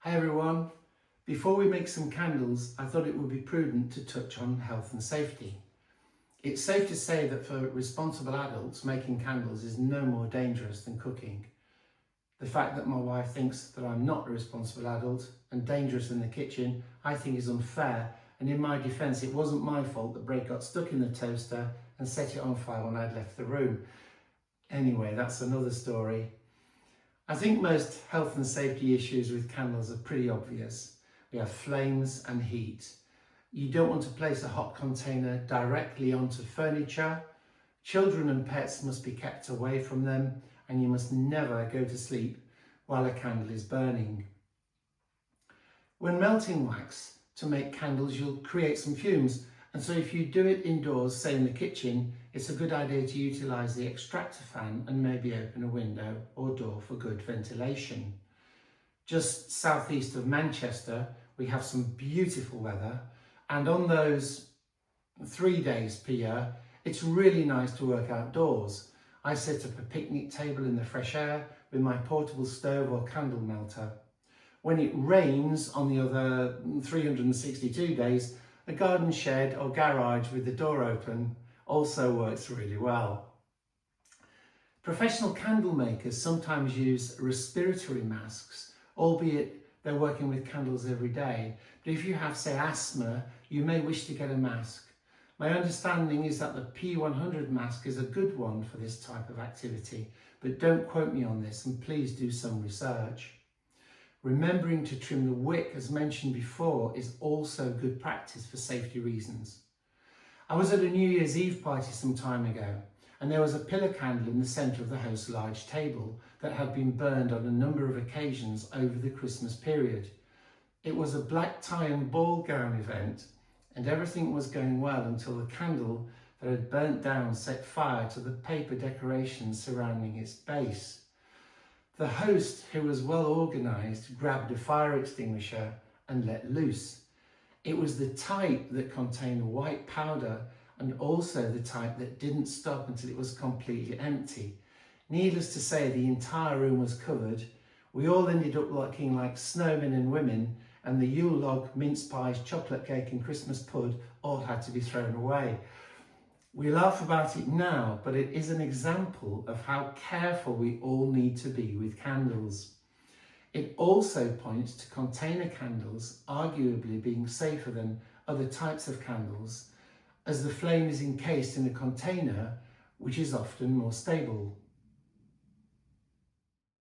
Hi everyone. Before we make some candles, I thought it would be prudent to touch on health and safety. It's safe to say that for responsible adults, making candles is no more dangerous than cooking. The fact that my wife thinks that I'm not a responsible adult and dangerous in the kitchen, I think is unfair, and in my defence, it wasn't my fault that bread got stuck in the toaster and set it on fire when I'd left the room. Anyway, that's another story. I think most health and safety issues with candles are pretty obvious. We have flames and heat. You don't want to place a hot container directly onto furniture. Children and pets must be kept away from them, and you must never go to sleep while a candle is burning. When melting wax to make candles, you'll create some fumes, and so if you do it indoors, say in the kitchen, it's a good idea to utilise the extractor fan and maybe open a window or door for good ventilation. Just southeast of Manchester, we have some beautiful weather, and on those 3 days per year, it's really nice to work outdoors. I set up a picnic table in the fresh air with my portable stove or candle melter. When it rains on the other 362 days, a garden shed or garage with the door open also works really well. Professional candle makers sometimes use respiratory masks, albeit they're working with candles every day. But if you have, say, asthma, you may wish to get a mask. My understanding is that the P100 mask is a good one for this type of activity, but don't quote me on this, and please do some research. Remembering to trim the wick, as mentioned before, is also good practice for safety reasons. I was at a New Year's Eve party some time ago, and there was a pillar candle in the centre of the host's large table that had been burned on a number of occasions over the Christmas period. It was a black tie and ball gown event, and everything was going well until the candle that had burnt down set fire to the paper decorations surrounding its base. The host, who was well organised, grabbed a fire extinguisher and let loose. It was the type that contained white powder and also the type that didn't stop until it was completely empty. Needless to say, the entire room was covered. We all ended up looking like snowmen and women, and the Yule log, mince pies, chocolate cake and Christmas pud all had to be thrown away. We laugh about it now, but it is an example of how careful we all need to be with candles. It also points to container candles arguably being safer than other types of candles, as the flame is encased in a container, which is often more stable.